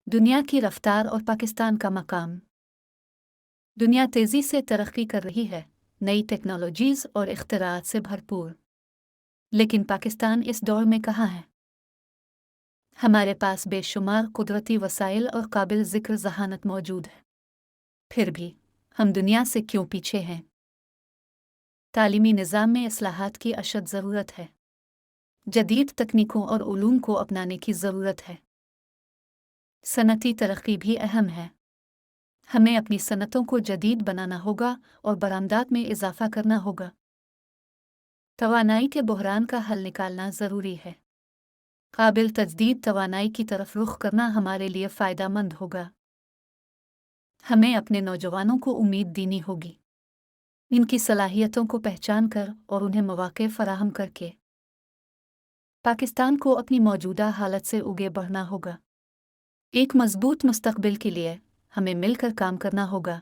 दुनिया की रफ्तार और पाकिस्तान का मकाम। दुनिया तेज़ी से तरक्की कर रही है, नई टेक्नोलॉजीज़ और इख्तिराआत से भरपूर। लेकिन पाकिस्तान इस दौर में कहाँ है? हमारे पास बेशुमार कुदरती वसाइल और काबिल ज़िक्र ज़हानत मौजूद है। फिर भी हम दुनिया से क्यों पीछे हैं? तालीमी निज़ाम में इस्लाहात की अशद ज़रूरत है। जदीद तकनीकों और उलूम को अपनाने की ज़रूरत है। सनती तरक्की भी अहम है। हमें अपनी सनतों को जदीद बनाना होगा और बरामदात में इजाफा करना होगा। तवानाई के बहरान का हल निकालना ज़रूरी है। काबिल तजदीद तवानाई की तरफ रुख करना हमारे लिए फ़ायदामंद होगा। हमें अपने नौजवानों को उम्मीद देनी होगी, इनकी सलाहियतों को पहचान कर और उन्हें मौक़े फ़राहम करके पाकिस्तान को अपनी मौजूदा हालत से उगे बढ़ना होगा। एक मज़बूत मुस्तक़बिल के लिए हमें मिलकर काम करना होगा।